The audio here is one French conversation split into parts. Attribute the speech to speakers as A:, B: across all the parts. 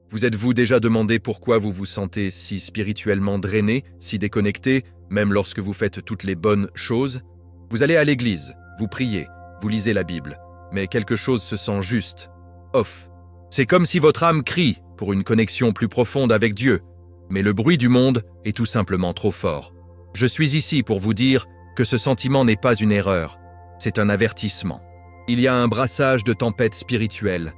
A: Vous êtes-vous déjà demandé pourquoi vous vous sentez si spirituellement drainé, si déconnecté, même lorsque vous faites toutes les bonnes choses? Vous allez à l'église, vous priez, vous lisez la Bible, mais quelque chose se sent juste, off. C'est comme si votre âme crie pour une connexion plus profonde avec Dieu, mais le bruit du monde est tout simplement trop fort. Je suis ici pour vous dire que ce sentiment n'est pas une erreur, c'est un avertissement. Il y a un brassage de tempêtes spirituelles,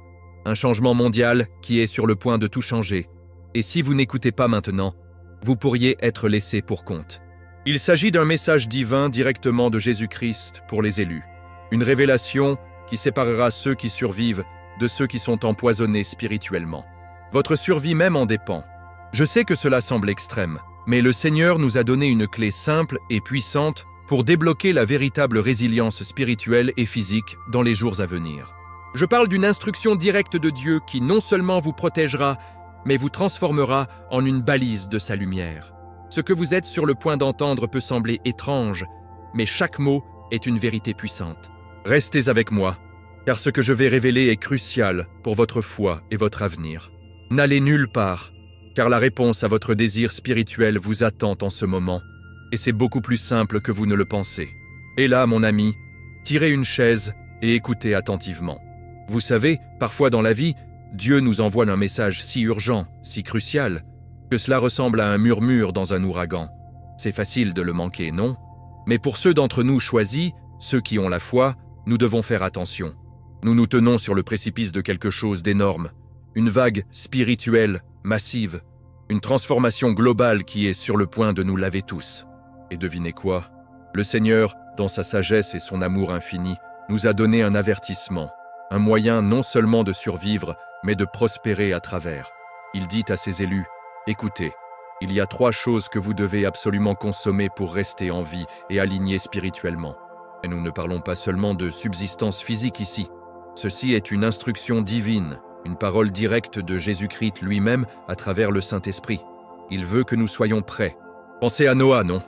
A: un changement mondial qui est sur le point de tout changer. Et si vous n'écoutez pas maintenant, vous pourriez être laissé pour compte. Il s'agit d'un message divin directement de Jésus-Christ pour les élus. Une révélation qui séparera ceux qui survivent de ceux qui sont empoisonnés spirituellement. Votre survie même en dépend. Je sais que cela semble extrême, mais le Seigneur nous a donné une clé simple et puissante pour débloquer la véritable résilience spirituelle et physique dans les jours à venir. Je parle d'une instruction directe de Dieu qui non seulement vous protégera, mais vous transformera en une balise de sa lumière. Ce que vous êtes sur le point d'entendre peut sembler étrange, mais chaque mot est une vérité puissante. Restez avec moi, car ce que je vais révéler est crucial pour votre foi et votre avenir. N'allez nulle part, car la réponse à votre désir spirituel vous attend en ce moment, et c'est beaucoup plus simple que vous ne le pensez. Et là, mon ami, tirez une chaise et écoutez attentivement. Vous savez, parfois dans la vie, Dieu nous envoie un message si urgent, si crucial, que cela ressemble à un murmure dans un ouragan. C'est facile de le manquer, non? Mais pour ceux d'entre nous choisis, ceux qui ont la foi, nous devons faire attention. Nous nous tenons sur le précipice de quelque chose d'énorme, une vague spirituelle, massive, une transformation globale qui est sur le point de nous laver tous. Et devinez quoi? Le Seigneur, dans sa sagesse et son amour infini, nous a donné un avertissement, un moyen non seulement de survivre, mais de prospérer à travers. Il dit à ses élus, « Écoutez, il y a 3 choses que vous devez absolument consommer pour rester en vie et aligné spirituellement. » Et nous ne parlons pas seulement de subsistance physique ici. Ceci est une instruction divine, une parole directe de Jésus-Christ lui-même à travers le Saint-Esprit. Il veut que nous soyons prêts. Pensez à Noah, non?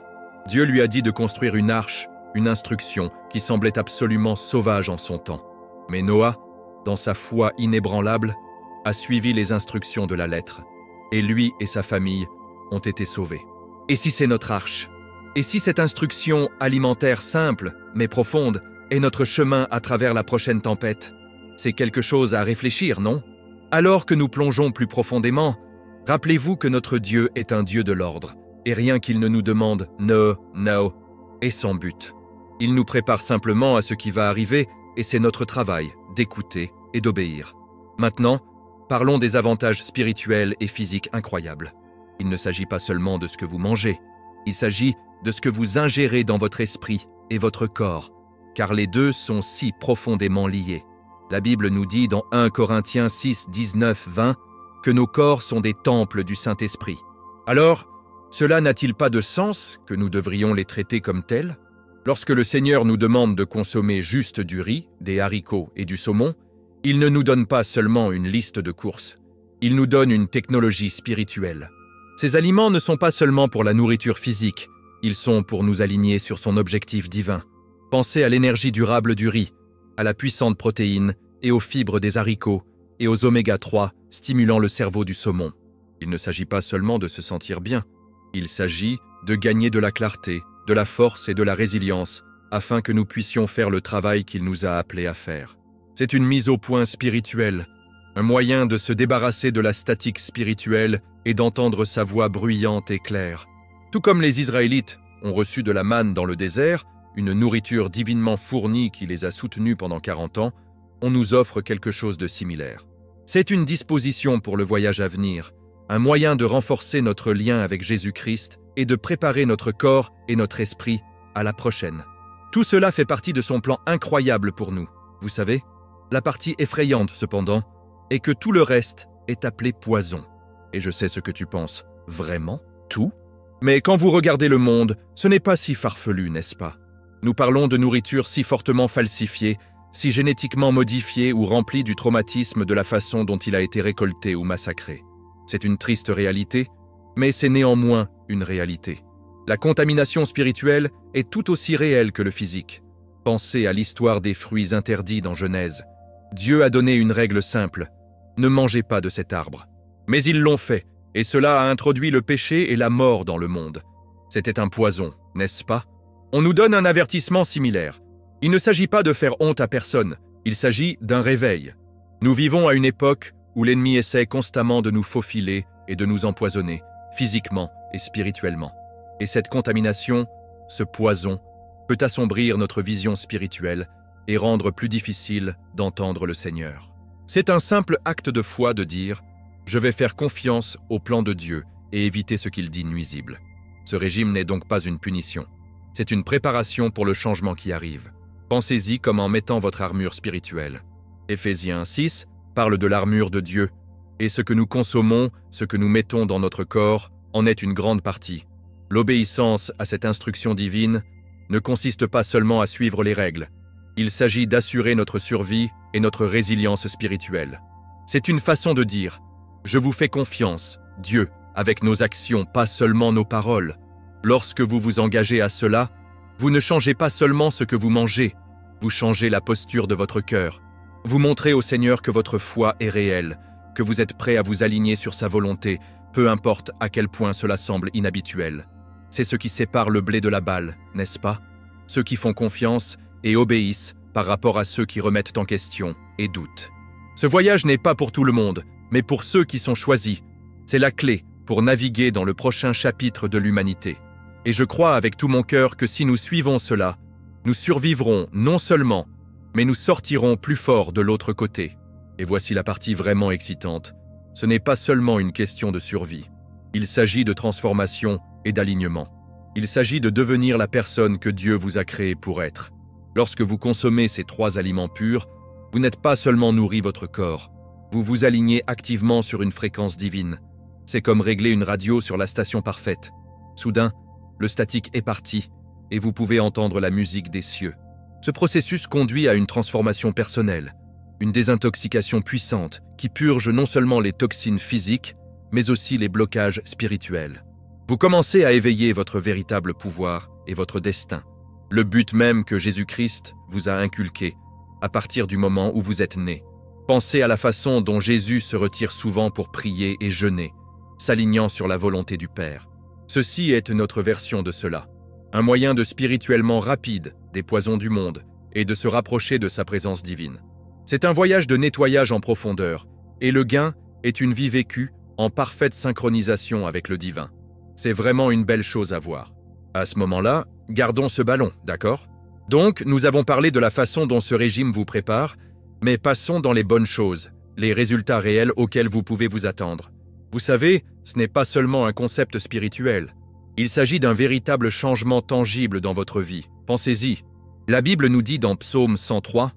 A: Dieu lui a dit de construire une arche, une instruction qui semblait absolument sauvage en son temps. Mais Noah, dans sa foi inébranlable, a suivi les instructions de la lettre. Et lui et sa famille ont été sauvés. Et si c'est notre arche? Et si cette instruction alimentaire simple, mais profonde, est notre chemin à travers la prochaine tempête? C'est quelque chose à réfléchir, non? Alors que nous plongeons plus profondément, rappelez-vous que notre Dieu est un Dieu de l'ordre, et rien qu'il ne nous demande « no, no » est sans but. Il nous prépare simplement à ce qui va arriver, et c'est notre travail d'écouter et d'obéir. Maintenant, parlons des avantages spirituels et physiques incroyables. Il ne s'agit pas seulement de ce que vous mangez, il s'agit de ce que vous ingérez dans votre esprit et votre corps, car les deux sont si profondément liés. La Bible nous dit dans 1 Corinthiens 6, 19, 20 que nos corps sont des temples du Saint-Esprit. Alors, cela n'a-t-il pas de sens que nous devrions les traiter comme tels? Lorsque le Seigneur nous demande de consommer juste du riz, des haricots et du saumon, il ne nous donne pas seulement une liste de courses, il nous donne une technologie spirituelle. Ces aliments ne sont pas seulement pour la nourriture physique, ils sont pour nous aligner sur son objectif divin. Pensez à l'énergie durable du riz, à la puissante protéine et aux fibres des haricots et aux oméga 3 stimulant le cerveau du saumon. Il ne s'agit pas seulement de se sentir bien, il s'agit de gagner de la clarté, de la force et de la résilience afin que nous puissions faire le travail qu'il nous a appelés à faire. C'est une mise au point spirituelle, un moyen de se débarrasser de la statique spirituelle et d'entendre sa voix bruyante et claire. Tout comme les Israélites ont reçu de la manne dans le désert, une nourriture divinement fournie qui les a soutenus pendant 40 ans, on nous offre quelque chose de similaire. C'est une disposition pour le voyage à venir, un moyen de renforcer notre lien avec Jésus-Christ et de préparer notre corps et notre esprit à la prochaine. Tout cela fait partie de son plan incroyable pour nous. Vous savez, la partie effrayante cependant est que tout le reste est appelé poison. Et je sais ce que tu penses. Vraiment? Tout? Mais quand vous regardez le monde, ce n'est pas si farfelu, n'est-ce pas? Nous parlons de nourriture si fortement falsifiée, si génétiquement modifiée ou remplie du traumatisme de la façon dont il a été récolté ou massacré. C'est une triste réalité, mais c'est néanmoins une réalité. La contamination spirituelle est tout aussi réelle que le physique. Pensez à l'histoire des fruits interdits dans Genèse. Dieu a donné une règle simple, ne mangez pas de cet arbre. Mais ils l'ont fait, et cela a introduit le péché et la mort dans le monde. C'était un poison, n'est-ce pas? On nous donne un avertissement similaire. Il ne s'agit pas de faire honte à personne, il s'agit d'un réveil. Nous vivons à une époque où l'ennemi essaie constamment de nous faufiler et de nous empoisonner, physiquement et spirituellement. Et cette contamination, ce poison, peut assombrir notre vision spirituelle et rendre plus difficile d'entendre le Seigneur. C'est un simple acte de foi de dire « Je vais faire confiance au plan de Dieu et éviter ce qu'il dit nuisible ». Ce régime n'est donc pas une punition. C'est une préparation pour le changement qui arrive. Pensez-y comme en mettant votre armure spirituelle. Éphésiens 6 parle de l'armure de Dieu, et ce que nous consommons, ce que nous mettons dans notre corps, en est une grande partie. L'obéissance à cette instruction divine ne consiste pas seulement à suivre les règles. Il s'agit d'assurer notre survie et notre résilience spirituelle. C'est une façon de dire « Je vous fais confiance, Dieu, avec nos actions, pas seulement nos paroles. » Lorsque vous vous engagez à cela, vous ne changez pas seulement ce que vous mangez, vous changez la posture de votre cœur. Vous montrez au Seigneur que votre foi est réelle, que vous êtes prêt à vous aligner sur sa volonté, peu importe à quel point cela semble inhabituel. C'est ce qui sépare le blé de la balle, n'est-ce pas? Ceux qui font confiance et obéissent par rapport à ceux qui remettent en question et doutent. Ce voyage n'est pas pour tout le monde, mais pour ceux qui sont choisis. C'est la clé pour naviguer dans le prochain chapitre de l'humanité. Et je crois avec tout mon cœur que si nous suivons cela, nous survivrons non seulement, mais nous sortirons plus forts de l'autre côté. Et voici la partie vraiment excitante. Ce n'est pas seulement une question de survie. Il s'agit de transformation et d'alignement. Il s'agit de devenir la personne que Dieu vous a créée pour être. Lorsque vous consommez ces 3 aliments purs, vous n'êtes pas seulement nourri votre corps, vous vous alignez activement sur une fréquence divine. C'est comme régler une radio sur la station parfaite. Soudain, le statique est parti et vous pouvez entendre la musique des cieux. Ce processus conduit à une transformation personnelle, une désintoxication puissante qui purge non seulement les toxines physiques, mais aussi les blocages spirituels. Vous commencez à éveiller votre véritable pouvoir et votre destin, le but même que Jésus-Christ vous a inculqué à partir du moment où vous êtes né. Pensez à la façon dont Jésus se retire souvent pour prier et jeûner, s'alignant sur la volonté du Père. Ceci est notre version de cela, un moyen de spirituellement rapide des poisons du monde et de se rapprocher de sa présence divine. C'est un voyage de nettoyage en profondeur, et le gain est une vie vécue en parfaite synchronisation avec le divin. C'est vraiment une belle chose à voir. À ce moment-là, gardons ce ballon, d'accord? Donc, nous avons parlé de la façon dont ce régime vous prépare, mais passons dans les bonnes choses, les résultats réels auxquels vous pouvez vous attendre. Vous savez, ce n'est pas seulement un concept spirituel. Il s'agit d'un véritable changement tangible dans votre vie. Pensez-y. La Bible nous dit dans Psaume 103,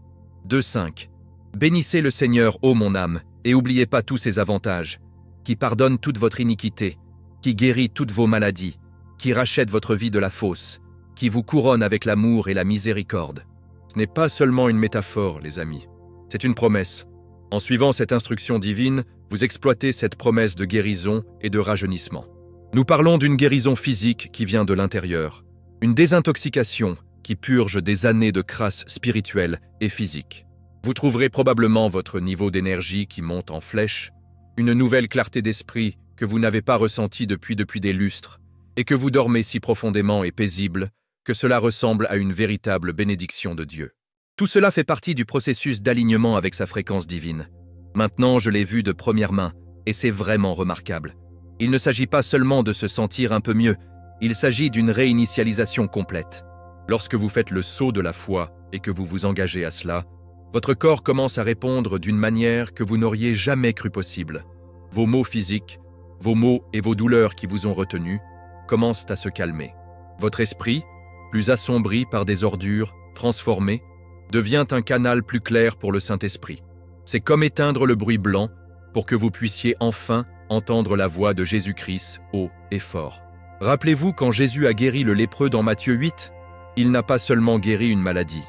A: 2-5 « Bénissez le Seigneur, ô mon âme, et n'oubliez pas tous ses avantages, qui pardonne toute votre iniquité, qui guérit toutes vos maladies, qui rachète votre vie de la fosse, qui vous couronne avec l'amour et la miséricorde. » Ce n'est pas seulement une métaphore, les amis. C'est une promesse. En suivant cette instruction divine, vous exploitez cette promesse de guérison et de rajeunissement. Nous parlons d'une guérison physique qui vient de l'intérieur, une désintoxication qui purge des années de crasse spirituelle et physique. Vous trouverez probablement votre niveau d'énergie qui monte en flèche, une nouvelle clarté d'esprit que vous n'avez pas ressentie depuis des lustres, et que vous dormez si profondément et paisible que cela ressemble à une véritable bénédiction de Dieu. Tout cela fait partie du processus d'alignement avec sa fréquence divine. Maintenant, je l'ai vu de première main, et c'est vraiment remarquable. Il ne s'agit pas seulement de se sentir un peu mieux, il s'agit d'une réinitialisation complète. Lorsque vous faites le saut de la foi et que vous vous engagez à cela, votre corps commence à répondre d'une manière que vous n'auriez jamais cru possible. Vos maux physiques, vos maux et vos douleurs qui vous ont retenu, commencent à se calmer. Votre esprit, plus assombri par des ordures, transformé, devient un canal plus clair pour le Saint-Esprit. C'est comme éteindre le bruit blanc pour que vous puissiez enfin entendre la voix de Jésus-Christ haut et fort. Rappelez-vous quand Jésus a guéri le lépreux dans Matthieu 8, il n'a pas seulement guéri une maladie,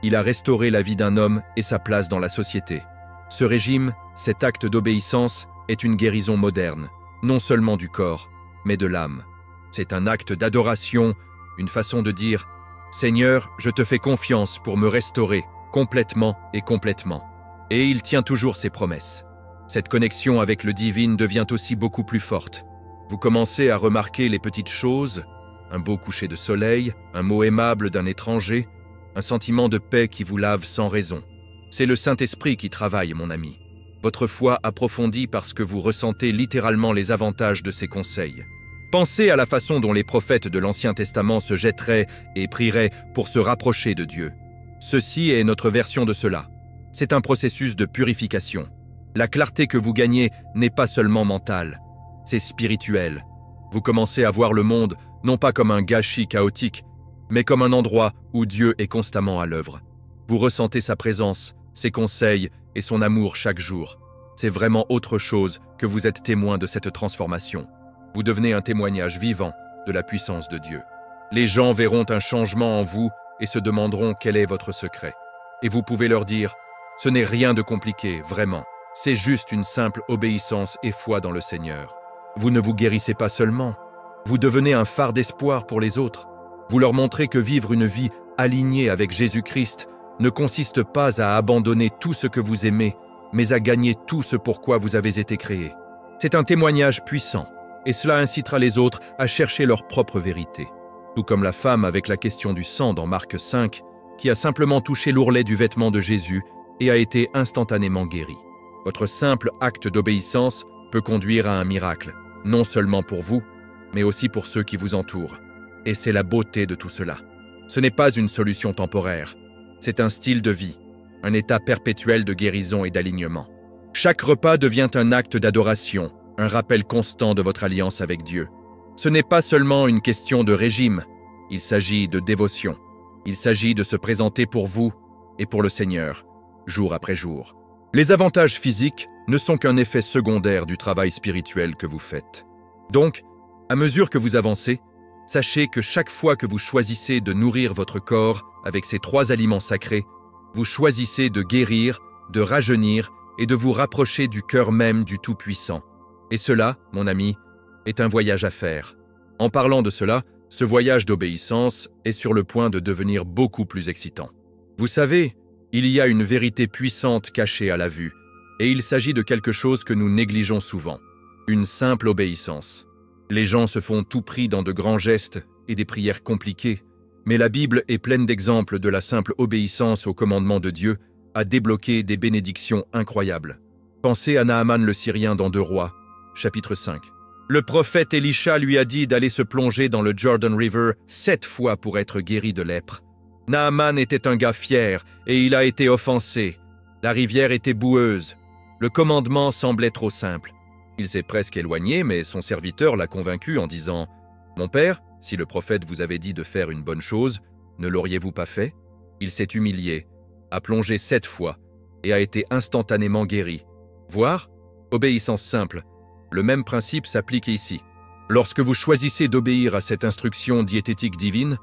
A: il a restauré la vie d'un homme et sa place dans la société. Ce régime, cet acte d'obéissance, est une guérison moderne, non seulement du corps, mais de l'âme. C'est un acte d'adoration, une façon de dire « Seigneur, je te fais confiance pour me restaurer complètement et complètement. » Et il tient toujours ses promesses. Cette connexion avec le divin devient aussi beaucoup plus forte. Vous commencez à remarquer les petites choses, un beau coucher de soleil, un mot aimable d'un étranger, un sentiment de paix qui vous lave sans raison. C'est le Saint-Esprit qui travaille, mon ami. Votre foi approfondit parce que vous ressentez littéralement les avantages de ses conseils. Pensez à la façon dont les prophètes de l'Ancien Testament se jetteraient et prieraient pour se rapprocher de Dieu. Ceci est notre version de cela. C'est un processus de purification. La clarté que vous gagnez n'est pas seulement mentale, c'est spirituel. Vous commencez à voir le monde non pas comme un gâchis chaotique, mais comme un endroit où Dieu est constamment à l'œuvre. Vous ressentez sa présence, ses conseils et son amour chaque jour. C'est vraiment autre chose que vous êtes témoin de cette transformation. Vous devenez un témoignage vivant de la puissance de Dieu. Les gens verront un changement en vous et se demanderont quel est votre secret. Et vous pouvez leur dire, ce n'est rien de compliqué, vraiment. C'est juste une simple obéissance et foi dans le Seigneur. Vous ne vous guérissez pas seulement, vous devenez un phare d'espoir pour les autres. Vous leur montrez que vivre une vie alignée avec Jésus-Christ ne consiste pas à abandonner tout ce que vous aimez, mais à gagner tout ce pourquoi vous avez été créé. C'est un témoignage puissant, et cela incitera les autres à chercher leur propre vérité. Tout comme la femme avec la question du sang dans Marc 5, qui a simplement touché l'ourlet du vêtement de Jésus et a été instantanément guérie. Votre simple acte d'obéissance peut conduire à un miracle, non seulement pour vous, mais aussi pour ceux qui vous entourent. Et c'est la beauté de tout cela. Ce n'est pas une solution temporaire, c'est un style de vie, un état perpétuel de guérison et d'alignement. Chaque repas devient un acte d'adoration, un rappel constant de votre alliance avec Dieu. Ce n'est pas seulement une question de régime, il s'agit de dévotion. Il s'agit de se présenter pour vous et pour le Seigneur, jour après jour. Les avantages physiques ne sont qu'un effet secondaire du travail spirituel que vous faites. Donc, à mesure que vous avancez, sachez que chaque fois que vous choisissez de nourrir votre corps avec ces 3 aliments sacrés, vous choisissez de guérir, de rajeunir et de vous rapprocher du cœur même du Tout-Puissant. Et cela, mon ami, est un voyage à faire. En parlant de cela, ce voyage d'obéissance est sur le point de devenir beaucoup plus excitant. Vous savez, il y a une vérité puissante cachée à la vue, et il s'agit de quelque chose que nous négligeons souvent, une simple obéissance. Les gens se font tout pris dans de grands gestes et des prières compliquées, mais la Bible est pleine d'exemples de la simple obéissance au commandement de Dieu à débloquer des bénédictions incroyables. Pensez à Naaman le Syrien dans 2 Rois, chapitre 5. Le prophète Élisha lui a dit d'aller se plonger dans le Jordan River 7 fois pour être guéri de lèpre. Naaman était un gars fier et il a été offensé. La rivière était boueuse. Le commandement semblait trop simple. Il s'est presque éloigné, mais son serviteur l'a convaincu en disant « Mon père, si le prophète vous avait dit de faire une bonne chose, ne l'auriez-vous pas fait ?» Il s'est humilié, a plongé 7 fois et a été instantanément guéri. Voir, obéissance simple. Le même principe s'applique ici. Lorsque vous choisissez d'obéir à cette instruction diététique divine,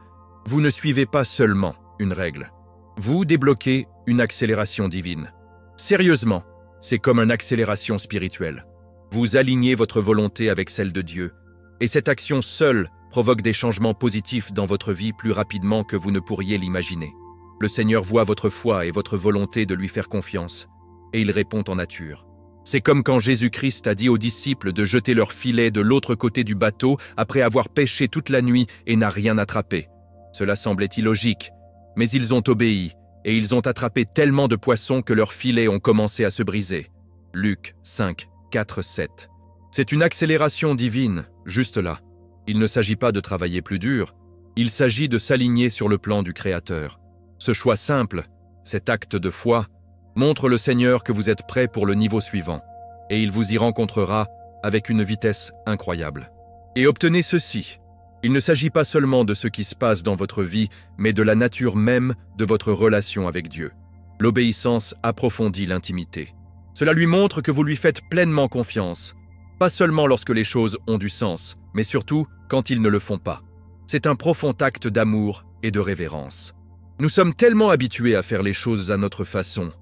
A: vous ne suivez pas seulement une règle. Vous débloquez une accélération divine. Sérieusement, c'est comme une accélération spirituelle. Vous alignez votre volonté avec celle de Dieu, et cette action seule provoque des changements positifs dans votre vie plus rapidement que vous ne pourriez l'imaginer. Le Seigneur voit votre foi et votre volonté de lui faire confiance, et il répond en nature. C'est comme quand Jésus-Christ a dit aux disciples de jeter leur filet de l'autre côté du bateau après avoir pêché toute la nuit et n'a rien attrapé. Cela semblait illogique, mais ils ont obéi et ils ont attrapé tellement de poissons que leurs filets ont commencé à se briser. Luc 5, 4, 7. C'est une accélération divine, juste là. Il ne s'agit pas de travailler plus dur, il s'agit de s'aligner sur le plan du Créateur. Ce choix simple, cet acte de foi, montre le Seigneur que vous êtes prêt pour le niveau suivant, et il vous y rencontrera avec une vitesse incroyable. Et obtenez ceci. Il ne s'agit pas seulement de ce qui se passe dans votre vie, mais de la nature même de votre relation avec Dieu. L'obéissance approfondit l'intimité. Cela lui montre que vous lui faites pleinement confiance, pas seulement lorsque les choses ont du sens, mais surtout quand ils ne le font pas. C'est un profond acte d'amour et de révérence. Nous sommes tellement habitués à faire les choses à notre façon,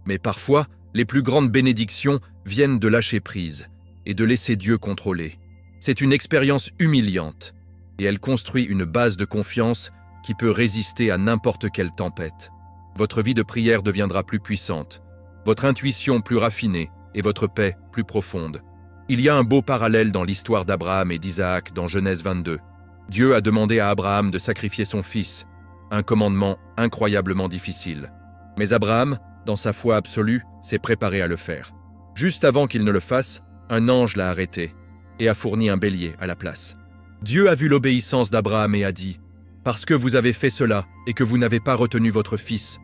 A: mais parfois, les plus grandes bénédictions viennent de lâcher prise et de laisser Dieu contrôler. C'est une expérience humiliante et elle construit une base de confiance qui peut résister à n'importe quelle tempête. Votre vie de prière deviendra plus puissante, votre intuition plus raffinée et votre paix plus profonde. Il y a un beau parallèle dans l'histoire d'Abraham et d'Isaac dans Genèse 22. Dieu a demandé à Abraham de sacrifier son fils, un commandement incroyablement difficile. Mais Abraham, dans sa foi absolue, s'est préparé à le faire. Juste avant qu'il ne le fasse, un ange l'a arrêté et a fourni un bélier à la place. Dieu a vu l'obéissance d'Abraham et a dit « Parce que vous avez fait cela et que vous n'avez pas retenu votre fils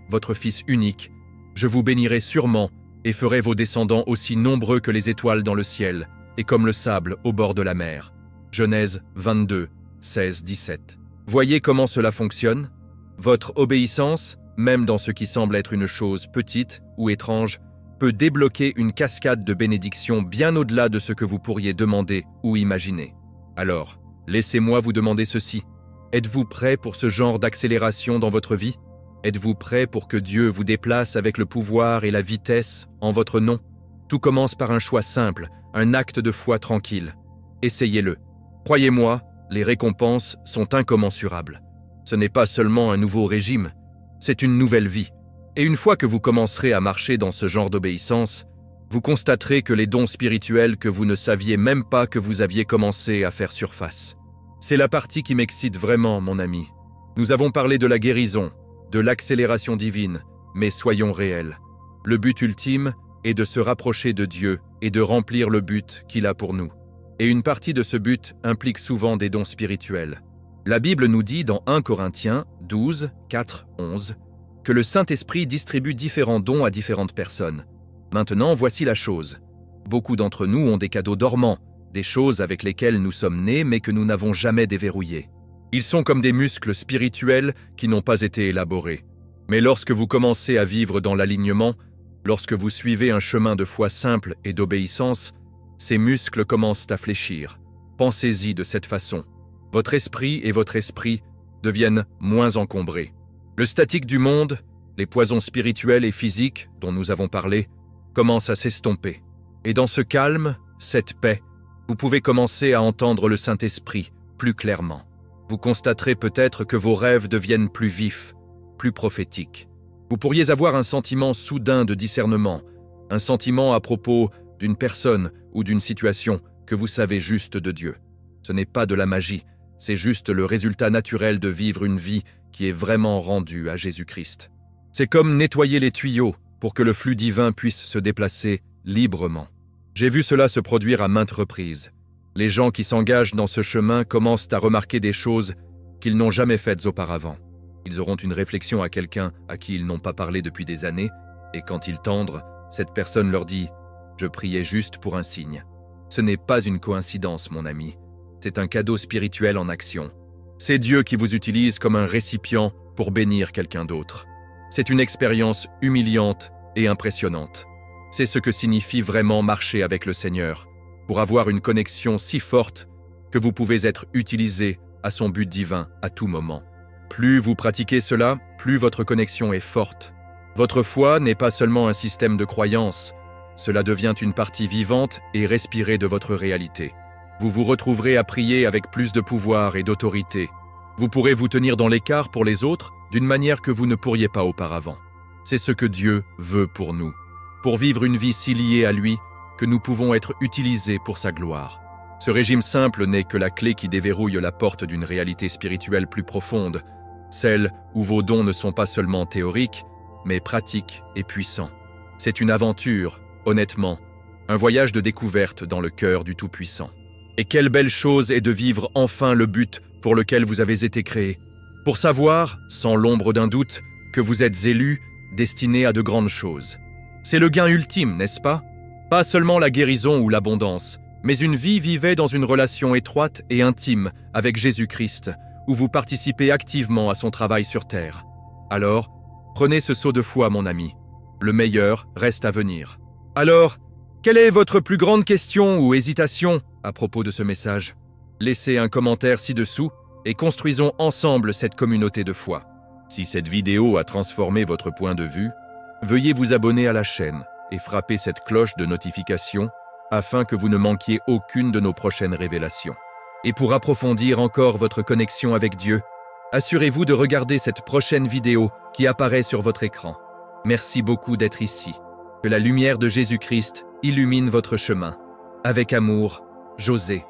A: unique, je vous bénirai sûrement et ferai vos descendants aussi nombreux que les étoiles dans le ciel et comme le sable au bord de la mer. » Genèse 22, 16-17. Voyez comment cela fonctionne? Votre obéissance, même dans ce qui semble être une chose petite ou étrange, peut débloquer une cascade de bénédictions bien au-delà de ce que vous pourriez demander ou imaginer. Alors, laissez-moi vous demander ceci. Êtes-vous prêt pour ce genre d'accélération dans votre vie? Êtes-vous prêt pour que Dieu vous déplace avec le pouvoir et la vitesse en votre nom? Tout commence par un choix simple, un acte de foi tranquille. Essayez-le. Croyez-moi, les récompenses sont incommensurables. Ce n'est pas seulement un nouveau régime, c'est une nouvelle vie. Et une fois que vous commencerez à marcher dans ce genre d'obéissance, vous constaterez que les dons spirituels que vous ne saviez même pas que vous aviez commencé à faire surface. C'est la partie qui m'excite vraiment, mon ami. Nous avons parlé de la guérison, de l'accélération divine, mais soyons réels. Le but ultime est de se rapprocher de Dieu et de remplir le but qu'il a pour nous. Et une partie de ce but implique souvent des dons spirituels. La Bible nous dit dans 1 Corinthiens 12, 4, 11 que le Saint-Esprit distribue différents dons à différentes personnes. Maintenant, voici la chose. Beaucoup d'entre nous ont des cadeaux dormants, des choses avec lesquelles nous sommes nés mais que nous n'avons jamais déverrouillées. Ils sont comme des muscles spirituels qui n'ont pas été élaborés. Mais lorsque vous commencez à vivre dans l'alignement, lorsque vous suivez un chemin de foi simple et d'obéissance, ces muscles commencent à fléchir. Pensez-y de cette façon. Votre esprit et votre esprit deviennent moins encombrés. Le statique du monde, les poisons spirituels et physiques dont nous avons parlé, commencent à s'estomper. Et dans ce calme, cette paix, vous pouvez commencer à entendre le Saint-Esprit plus clairement. Vous constaterez peut-être que vos rêves deviennent plus vifs, plus prophétiques. Vous pourriez avoir un sentiment soudain de discernement, un sentiment à propos d'une personne ou d'une situation que vous savez juste de Dieu. Ce n'est pas de la magie, c'est juste le résultat naturel de vivre une vie qui est vraiment rendue à Jésus-Christ. C'est comme nettoyer les tuyaux pour que le flux divin puisse se déplacer librement. J'ai vu cela se produire à maintes reprises. Les gens qui s'engagent dans ce chemin commencent à remarquer des choses qu'ils n'ont jamais faites auparavant. Ils auront une réflexion à quelqu'un à qui ils n'ont pas parlé depuis des années, et quand ils tendrent, cette personne leur dit « Je priais juste pour un signe ». Ce n'est pas une coïncidence, mon ami. C'est un cadeau spirituel en action. C'est Dieu qui vous utilise comme un récipient pour bénir quelqu'un d'autre. C'est une expérience humiliante et impressionnante. C'est ce que signifie vraiment marcher avec le Seigneur, pour avoir une connexion si forte que vous pouvez être utilisé à son but divin à tout moment. Plus vous pratiquez cela, plus votre connexion est forte. Votre foi n'est pas seulement un système de croyance, cela devient une partie vivante et respirée de votre réalité. Vous vous retrouverez à prier avec plus de pouvoir et d'autorité. Vous pourrez vous tenir dans l'écart pour les autres d'une manière que vous ne pourriez pas auparavant. C'est ce que Dieu veut pour nous, pour vivre une vie si liée à lui que nous pouvons être utilisés pour sa gloire. Ce régime simple n'est que la clé qui déverrouille la porte d'une réalité spirituelle plus profonde, celle où vos dons ne sont pas seulement théoriques, mais pratiques et puissants. C'est une aventure, honnêtement, un voyage de découverte dans le cœur du Tout-Puissant. Et quelle belle chose est de vivre enfin le but pour lequel vous avez été créé, pour savoir, sans l'ombre d'un doute, que vous êtes élus, destinés à de grandes choses. C'est le gain ultime, n'est-ce pas? Pas seulement la guérison ou l'abondance, mais une vie vivée dans une relation étroite et intime avec Jésus-Christ, où vous participez activement à son travail sur terre. Alors, prenez ce saut de foi, mon ami. Le meilleur reste à venir. Alors, quelle est votre plus grande question ou hésitation à propos de ce message? Laissez un commentaire ci-dessous et construisons ensemble cette communauté de foi. Si cette vidéo a transformé votre point de vue, veuillez vous abonner à la chaîne et frapper cette cloche de notification afin que vous ne manquiez aucune de nos prochaines révélations. Et pour approfondir encore votre connexion avec Dieu, assurez-vous de regarder cette prochaine vidéo qui apparaît sur votre écran. Merci beaucoup d'être ici. Que la lumière de Jésus-Christ illumine votre chemin. Avec amour, José.